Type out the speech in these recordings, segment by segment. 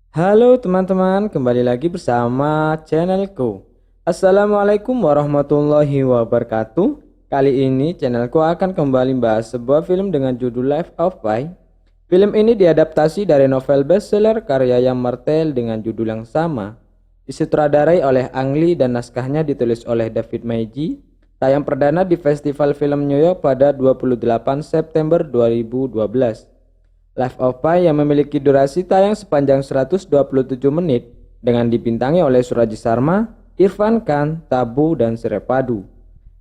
Halo teman-teman, kembali lagi bersama channelku. Assalamualaikum warahmatullahi wabarakatuh. Kali ini channelku akan kembali membahas sebuah film dengan judul Life of Pi. Film ini diadaptasi dari novel bestseller karya Yang Martel dengan judul yang sama. Disutradarai oleh Ang Lee dan naskahnya ditulis oleh David Meiji. Tayang perdana di Festival Film New York pada 28 September 2012. Life of Pi yang memiliki durasi tayang sepanjang 127 menit dengan dibintangi oleh Suraj Sharma, Irfan Khan, Tabu, dan Srepadu,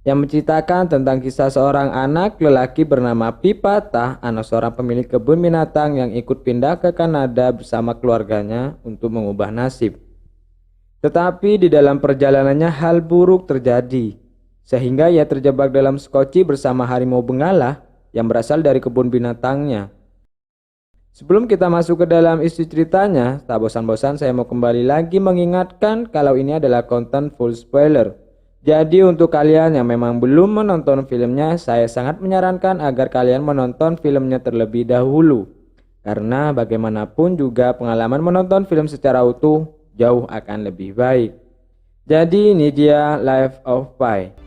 yang menceritakan tentang kisah seorang anak lelaki bernama Pipata, anak seorang pemilik kebun binatang yang ikut pindah ke Kanada bersama keluarganya untuk mengubah nasib. Tetapi di dalam perjalanannya hal buruk terjadi, sehingga ia terjebak dalam skoci bersama harimau benggala yang berasal dari kebun binatangnya. Sebelum kita masuk ke dalam isi ceritanya, tak bosan-bosan saya mau kembali lagi mengingatkan kalau ini adalah konten full spoiler. Jadi untuk kalian yang memang belum menonton filmnya, saya sangat menyarankan agar kalian menonton filmnya terlebih dahulu. Karena bagaimanapun juga pengalaman menonton film secara utuh jauh akan lebih baik. Jadi ini dia Life of Pi.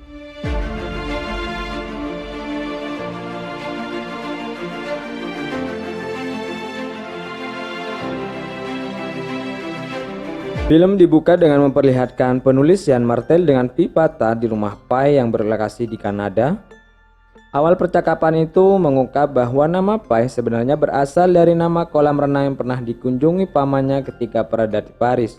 Film dibuka dengan memperlihatkan penulis Yann Martel dengan Pipata di rumah Pi yang berlokasi di Kanada. Awal percakapan itu mengungkap bahwa nama Pi sebenarnya berasal dari nama kolam renang yang pernah dikunjungi pamannya ketika berada di Paris.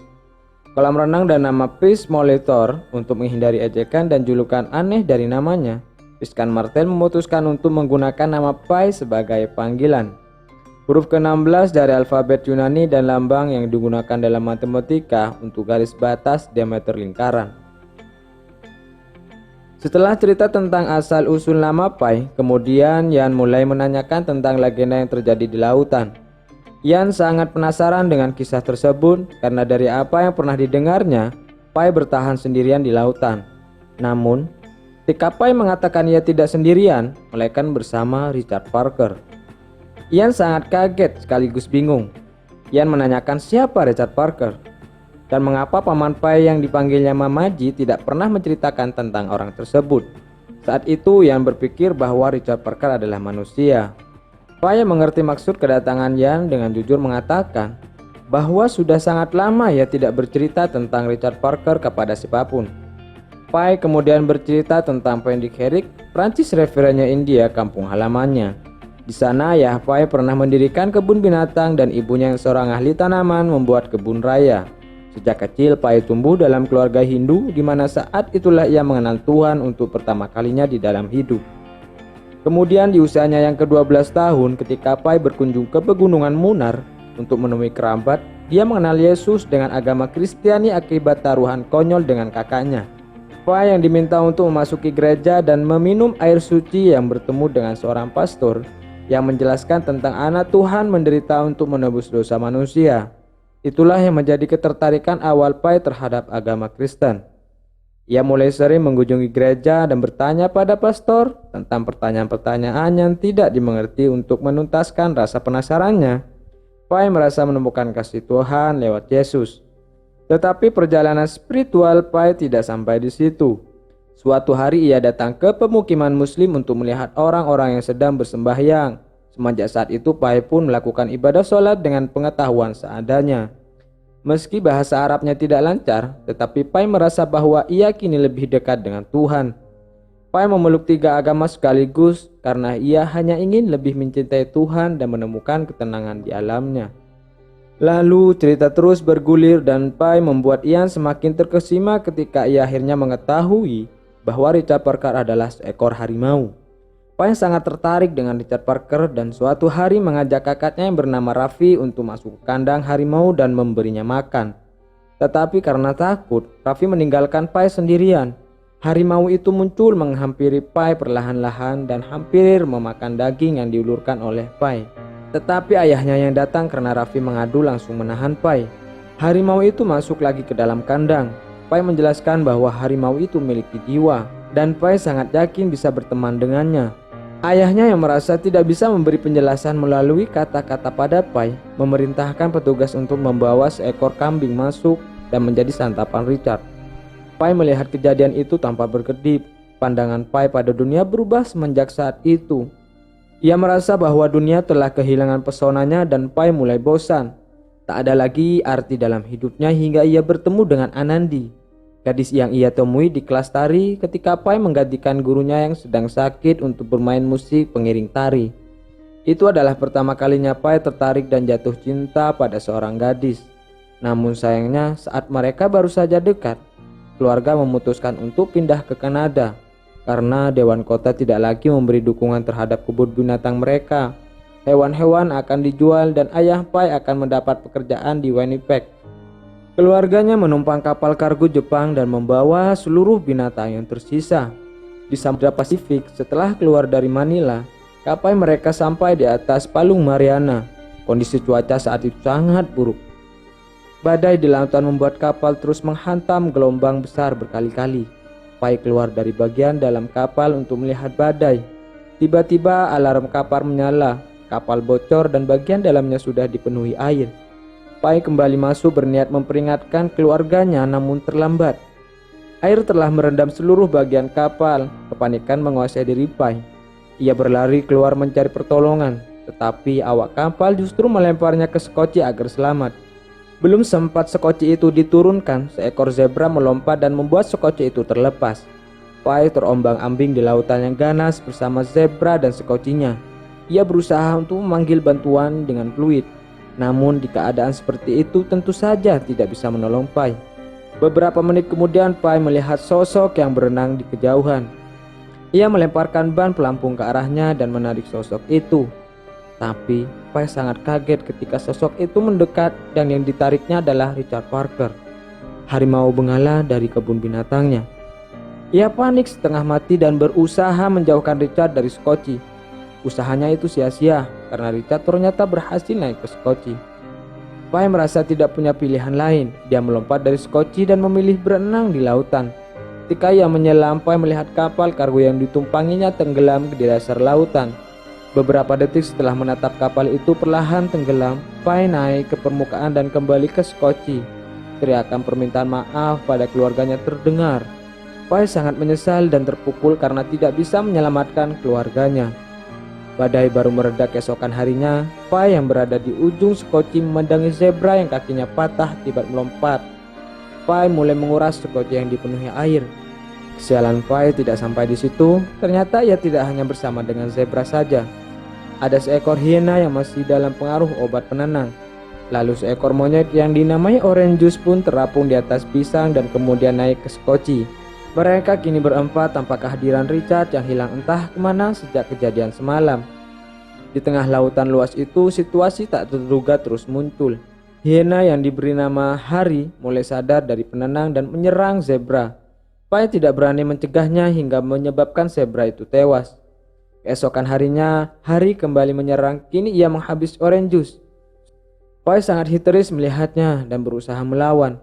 Kolam renang dan nama Piz Molitor untuk menghindari ejekan dan julukan aneh dari namanya. Yann Martel memutuskan untuk menggunakan nama Pi sebagai panggilan. Huruf ke-16 dari alfabet Yunani dan lambang yang digunakan dalam matematika untuk garis batas diameter lingkaran. Setelah cerita tentang asal-usul nama Pi, kemudian Yann mulai menanyakan tentang legenda yang terjadi di lautan. Yann sangat penasaran dengan kisah tersebut karena dari apa yang pernah didengarnya, Pi bertahan sendirian di lautan. Namun, ketika Pi mengatakan ia tidak sendirian, melainkan bersama Richard Parker. Yann sangat kaget sekaligus bingung. Yann menanyakan siapa Richard Parker dan mengapa paman Pi yang dipanggilnya Mamaji tidak pernah menceritakan tentang orang tersebut. Saat itu Yann berpikir bahwa Richard Parker adalah manusia. Pi yang mengerti maksud kedatangan Yann dengan jujur mengatakan bahwa sudah sangat lama ia tidak bercerita tentang Richard Parker kepada siapapun. Pi kemudian bercerita tentang Pendik Herrick, Prancis referennya India, kampung halamannya. Di sana Ayah Pi pernah mendirikan kebun binatang dan ibunya yang seorang ahli tanaman membuat kebun raya. Sejak kecil Pi tumbuh dalam keluarga Hindu di mana saat itulah ia mengenal Tuhan untuk pertama kalinya di dalam hidup. Kemudian di usianya yang ke-12 tahun ketika Pi berkunjung ke pegunungan Munnar untuk menemui kerabat, dia mengenal Yesus dengan agama Kristiani akibat taruhan konyol dengan kakaknya. Pi yang diminta untuk memasuki gereja dan meminum air suci yang bertemu dengan seorang pastor yang menjelaskan tentang anak Tuhan menderita untuk menebus dosa manusia. Itulah yang menjadi ketertarikan awal Pi terhadap agama Kristen. Ia mulai sering mengunjungi gereja dan bertanya pada pastor tentang pertanyaan-pertanyaan yang tidak dimengerti untuk menuntaskan rasa penasarannya. Pi merasa menemukan kasih Tuhan lewat Yesus. Tetapi perjalanan spiritual Pi tidak sampai di situ. Suatu hari ia datang ke pemukiman muslim untuk melihat orang-orang yang sedang bersembahyang. Semenjak saat itu Pi pun melakukan ibadah sholat dengan pengetahuan seadanya. Meski bahasa Arabnya tidak lancar, tetapi Pi merasa bahwa ia kini lebih dekat dengan Tuhan. Pi memeluk 3 agama sekaligus karena ia hanya ingin lebih mencintai Tuhan dan menemukan ketenangan di alamnya. Lalu cerita terus bergulir dan Pi membuat Ian semakin terkesima ketika ia akhirnya mengetahui bahwa Richard Parker adalah seekor harimau. Pi sangat tertarik dengan Richard Parker dan suatu hari mengajak kakaknya yang bernama Raffi untuk masuk ke kandang harimau dan memberinya makan. Tetapi karena takut, Raffi meninggalkan Pi sendirian. Harimau itu muncul menghampiri Pi perlahan-lahan dan hampir memakan daging yang diulurkan oleh Pi. Tetapi ayahnya yang datang karena Raffi mengadu langsung menahan Pi. Harimau itu masuk lagi ke dalam kandang. Pi menjelaskan bahwa harimau itu memiliki jiwa dan Pi sangat yakin bisa berteman dengannya. Ayahnya yang merasa tidak bisa memberi penjelasan melalui kata-kata pada Pai, memerintahkan petugas untuk membawa seekor kambing masuk dan menjadi santapan Richard. Pai melihat kejadian itu tanpa berkedip. Pandangan Pai pada dunia berubah semenjak saat itu. Ia merasa bahwa dunia telah kehilangan pesonanya dan Pai mulai bosan. Tak ada lagi arti dalam hidupnya hingga ia bertemu dengan Anandi, gadis yang ia temui di kelas tari ketika Pai menggantikan gurunya yang sedang sakit untuk bermain musik pengiring tari. Itu adalah pertama kalinya Pai tertarik dan jatuh cinta pada seorang gadis. Namun sayangnya saat mereka baru saja dekat, keluarga memutuskan untuk pindah ke Kanada karena Dewan Kota tidak lagi memberi dukungan terhadap kebun binatang mereka. Hewan-hewan akan dijual dan ayah Pai akan mendapat pekerjaan di Winnipeg. Keluarganya menumpang kapal kargo Jepang dan membawa seluruh binatang yang tersisa. Di Samudra Pasifik, setelah keluar dari Manila, kapal mereka sampai di atas Palung Mariana. Kondisi cuaca saat itu sangat buruk. Badai di lautan membuat kapal terus menghantam gelombang besar berkali-kali. Pai keluar dari bagian dalam kapal untuk melihat badai. Tiba-tiba alarm kapal menyala, kapal bocor dan bagian dalamnya sudah dipenuhi air. Pai kembali masuk berniat memperingatkan keluarganya namun terlambat. Air telah merendam seluruh bagian kapal, kepanikan menguasai diri Pai. Ia berlari keluar mencari pertolongan, tetapi awak kapal justru melemparnya ke sekoci agar selamat. Belum sempat sekoci itu diturunkan, seekor zebra melompat dan membuat sekoci itu terlepas. Pai terombang-ambing di lautan yang ganas bersama zebra dan sekocinya. Ia berusaha untuk memanggil bantuan dengan fluid, namun di keadaan seperti itu tentu saja tidak bisa menolong Pai. Beberapa menit kemudian Pai melihat sosok yang berenang di kejauhan. Ia melemparkan ban pelampung ke arahnya dan menarik sosok itu. Tapi Pai sangat kaget ketika sosok itu mendekat dan yang ditariknya adalah Richard Parker, harimau bengala dari kebun binatangnya. Ia panik setengah mati dan berusaha menjauhkan Richard dari sekoci. Usahanya itu sia-sia karena Richard ternyata berhasil naik ke sekoci. Pai merasa tidak punya pilihan lain. Dia melompat dari sekoci dan memilih berenang di lautan. Ketika ia menyelam, Pai melihat kapal kargo yang ditumpanginya tenggelam di dasar lautan. Beberapa detik setelah menatap kapal itu perlahan tenggelam, Pai naik ke permukaan dan kembali ke sekoci. Teriakan permintaan maaf pada keluarganya terdengar. Pai sangat menyesal dan terpukul karena tidak bisa menyelamatkan keluarganya. Badai baru mereda keesokan harinya. Pai yang berada di ujung sekoci memandangi zebra yang kakinya patah akibat melompat. Pai mulai menguras sekoci yang dipenuhi air. Kesialan Pai tidak sampai di situ. Ternyata ia tidak hanya bersama dengan zebra saja. Ada seekor hiena yang masih dalam pengaruh obat penenang. Lalu seekor monyet yang dinamai Orange Juice pun terapung di atas pisang dan kemudian naik ke sekoci. Mereka kini berempat tanpa kehadiran Richard yang hilang entah kemana sejak kejadian semalam. Di tengah lautan luas itu, situasi tak terduga terus muncul. Hiena yang diberi nama Hari mulai sadar dari penenang dan menyerang zebra. Pai tidak berani mencegahnya hingga menyebabkan zebra itu tewas. Keesokan harinya, Hari kembali menyerang. Kini ia menghabis Orange Juice. Pai sangat histeris melihatnya dan berusaha melawan.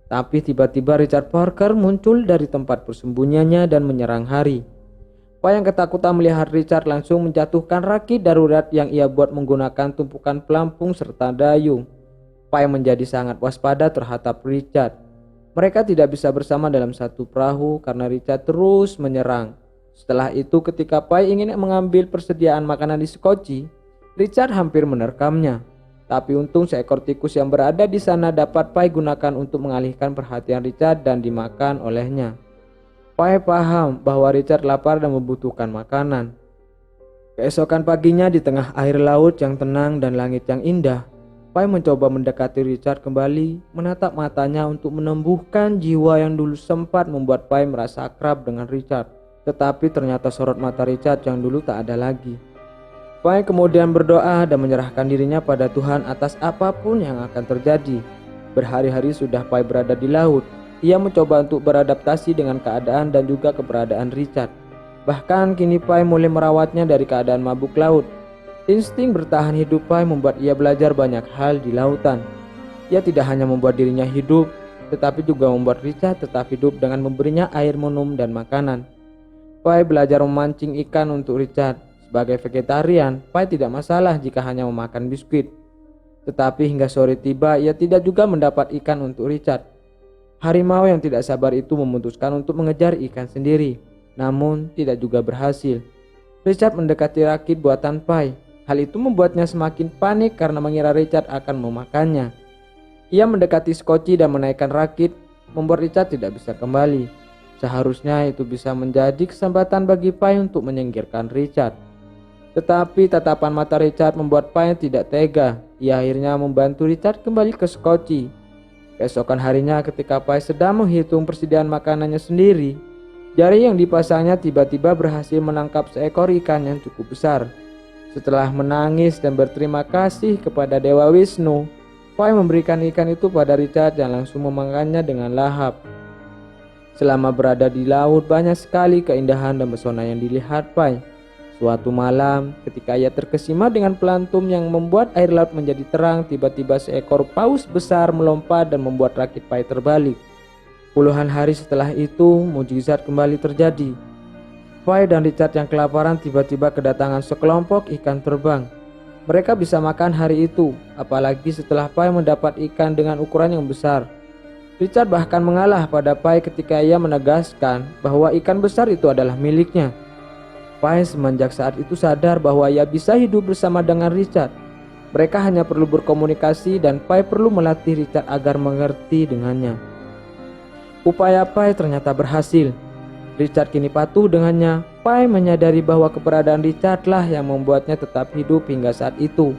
Tapi tiba-tiba Richard Parker muncul dari tempat persembunyiannya dan menyerang Hari. Pai yang ketakutan melihat Richard langsung menjatuhkan rakit darurat yang ia buat menggunakan tumpukan pelampung serta dayung. Pai menjadi sangat waspada terhadap Richard. Mereka tidak bisa bersama dalam satu perahu karena Richard terus menyerang. Setelah itu ketika Pai ingin mengambil persediaan makanan di sekoci, Richard hampir menerkamnya. Tapi untung seekor tikus yang berada di sana dapat Pai gunakan untuk mengalihkan perhatian Richard dan dimakan olehnya. Pai paham bahwa Richard lapar dan membutuhkan makanan. Keesokan paginya di tengah air laut yang tenang dan langit yang indah, Pai mencoba mendekati Richard kembali, menatap matanya untuk menumbuhkan jiwa yang dulu sempat membuat Pai merasa akrab dengan Richard. Tetapi ternyata sorot mata Richard yang dulu tak ada lagi. Pai kemudian berdoa dan menyerahkan dirinya pada Tuhan atas apapun yang akan terjadi. Berhari-hari sudah Pai berada di laut. Ia mencoba untuk beradaptasi dengan keadaan dan juga keberadaan Richard. Bahkan kini Pai mulai merawatnya dari keadaan mabuk laut. Insting bertahan hidup Pai membuat ia belajar banyak hal di lautan. Ia tidak hanya membuat dirinya hidup, tetapi juga membuat Richard tetap hidup dengan memberinya air minum dan makanan. Pai belajar memancing ikan untuk Richard. Sebagai vegetarian, Pai tidak masalah jika hanya memakan biskuit. Tetapi hingga sore tiba, ia tidak juga mendapat ikan untuk Richard. Harimau yang tidak sabar itu memutuskan untuk mengejar ikan sendiri, namun tidak juga berhasil. Richard mendekati rakit buatan Pai. Hal itu membuatnya semakin panik karena mengira Richard akan memakannya. Ia mendekati Scotchy dan menaikkan rakit, membuat Richard tidak bisa kembali. Seharusnya itu bisa menjadi kesempatan bagi Pai untuk menyingkirkan Richard. Tetapi tatapan mata Richard membuat Pai tidak tega. Ia akhirnya membantu Richard kembali ke Scotchy. Keesokan harinya ketika Pai sedang menghitung persediaan makanannya sendiri, jari yang dipasangnya tiba-tiba berhasil menangkap seekor ikan yang cukup besar. Setelah menangis dan berterima kasih kepada Dewa Wisnu, Pai memberikan ikan itu pada Richard yang langsung memakannya dengan lahap. Selama berada di laut, banyak sekali keindahan dan pesona yang dilihat Pai. Suatu malam, ketika ia terkesima dengan pelantum yang membuat air laut menjadi terang, tiba-tiba seekor paus besar melompat dan membuat rakit Pai terbalik. Puluhan hari setelah itu, mukjizat kembali terjadi. Pai dan Richard yang kelaparan tiba-tiba kedatangan sekelompok ikan terbang. Mereka bisa makan hari itu, apalagi setelah Pai mendapat ikan dengan ukuran yang besar. Richard bahkan mengalah pada Pai ketika ia menegaskan bahwa ikan besar itu adalah miliknya. Pai semenjak saat itu sadar bahwa ia bisa hidup bersama dengan Richard. Mereka hanya perlu berkomunikasi dan Pai perlu melatih Richard agar mengerti dengannya. Upaya Pai ternyata berhasil. Richard kini patuh dengannya. Pai menyadari bahwa keberadaan Richard lah yang membuatnya tetap hidup hingga saat itu.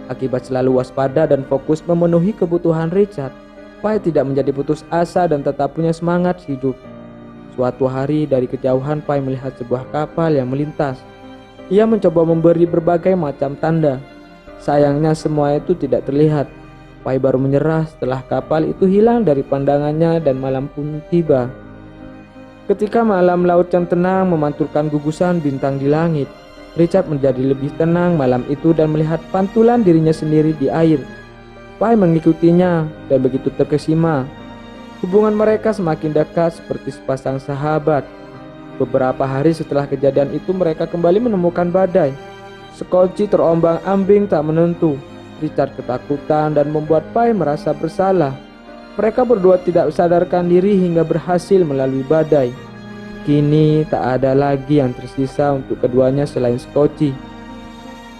Akibat selalu waspada dan fokus memenuhi kebutuhan Richard, Pai tidak menjadi putus asa dan tetap punya semangat hidup. Suatu hari dari kejauhan Pai melihat sebuah kapal yang melintas. Ia mencoba memberi berbagai macam tanda. Sayangnya semua itu tidak terlihat. Pai baru menyerah setelah kapal itu hilang dari pandangannya dan malam pun tiba. Ketika malam laut yang tenang memantulkan gugusan bintang di langit, Richard menjadi lebih tenang malam itu dan melihat pantulan dirinya sendiri di air. Pai mengikutinya dan begitu terkesima. Hubungan mereka semakin dekat seperti sepasang sahabat. Beberapa hari setelah kejadian itu mereka kembali menemukan badai. Scotchy terombang-ambing tak menentu. Richard ketakutan dan membuat Pai merasa bersalah. Mereka berdua tidak sadarkan diri hingga berhasil melalui badai. Kini tak ada lagi yang tersisa untuk keduanya selain Scotchy.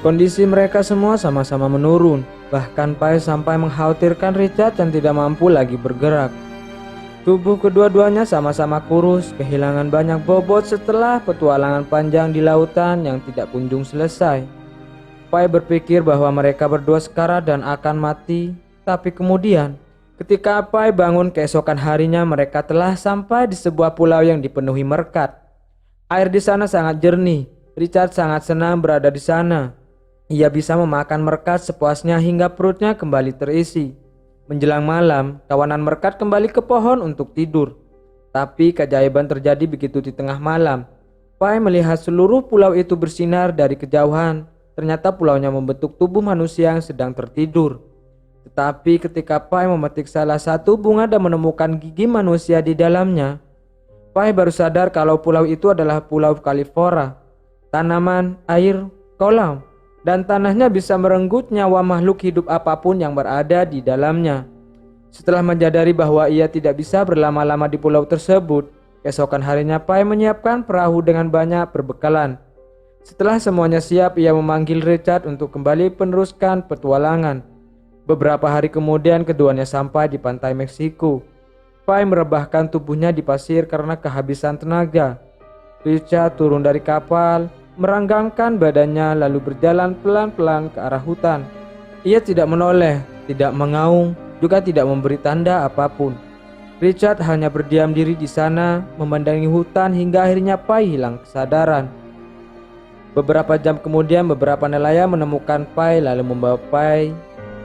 Kondisi mereka semua sama-sama menurun. Bahkan Pai sampai mengkhawatirkan Richard yang tidak mampu lagi bergerak. Tubuh kedua-duanya sama-sama kurus, kehilangan banyak bobot setelah petualangan panjang di lautan yang tidak kunjung selesai. Pai berpikir bahwa mereka berdua sekarat dan akan mati, tapi kemudian ketika Pai bangun keesokan harinya mereka telah sampai di sebuah pulau yang dipenuhi merkat. Air di sana sangat jernih. Richard sangat senang berada di sana. Ia bisa memakan merkat sepuasnya hingga perutnya kembali terisi. Menjelang malam, kawanan merkat kembali ke pohon untuk tidur. Tapi keajaiban terjadi begitu di tengah malam. Pai melihat seluruh pulau itu bersinar dari kejauhan. Ternyata pulaunya membentuk tubuh manusia yang sedang tertidur. Tetapi ketika Pai memetik salah satu bunga dan menemukan gigi manusia di dalamnya, Pai baru sadar kalau pulau itu adalah Pulau Kalifora. Tanaman, air, kolam, dan tanahnya bisa merenggut nyawa makhluk hidup apapun yang berada di dalamnya. Setelah menyadari bahwa ia tidak bisa berlama-lama di pulau tersebut, keesokan harinya Pai menyiapkan perahu dengan banyak perbekalan. Setelah semuanya siap, ia memanggil Richard untuk kembali meneruskan petualangan. Beberapa hari kemudian keduanya sampai di pantai Meksiko. Pai merebahkan tubuhnya di pasir karena kehabisan tenaga. Richard turun dari kapal, merenggangkan badannya lalu berjalan pelan-pelan ke arah hutan. Ia tidak menoleh, tidak mengaung, juga tidak memberi tanda apapun. Richard hanya berdiam diri di sana, memandangi hutan hingga akhirnya Pai hilang kesadaran. Beberapa jam kemudian beberapa nelayan menemukan Pai lalu membawa Pai.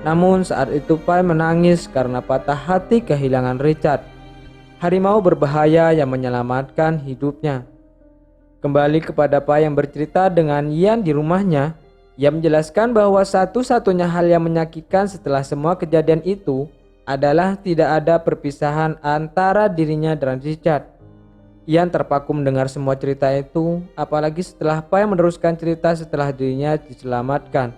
Namun saat itu Pai menangis karena patah hati kehilangan Richard. Harimau berbahaya yang menyelamatkan hidupnya. Kembali kepada Pai yang bercerita dengan Ian di rumahnya, ia menjelaskan bahwa satu-satunya hal yang menyakitkan setelah semua kejadian itu adalah tidak ada perpisahan antara dirinya dan Richard. Ian terpaku mendengar semua cerita itu, apalagi setelah Pai meneruskan cerita setelah dirinya diselamatkan.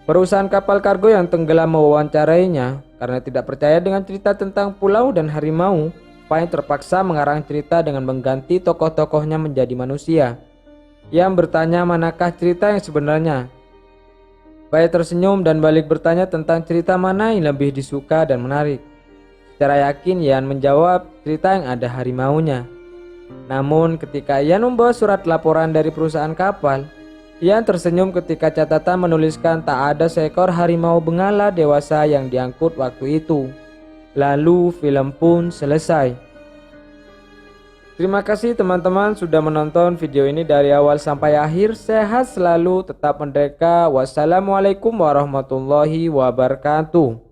Perusahaan kapal kargo yang tenggelam mewawancarainya karena tidak percaya dengan cerita tentang pulau dan harimau. Pai terpaksa mengarang cerita dengan mengganti tokoh-tokohnya menjadi manusia. Ian bertanya manakah cerita yang sebenarnya. Pai tersenyum dan balik bertanya tentang cerita mana yang lebih disuka dan menarik. Secara yakin Ian menjawab cerita yang ada harimaunya. Namun ketika Ian membawa surat laporan dari perusahaan kapal, Ian tersenyum ketika catatan menuliskan tak ada seekor harimau bengala dewasa yang diangkut waktu itu. Lalu film pun selesai. Terima kasih teman-teman sudah menonton video ini dari awal sampai akhir. Sehat selalu, tetap merdeka. Wassalamualaikum warahmatullahi wabarakatuh.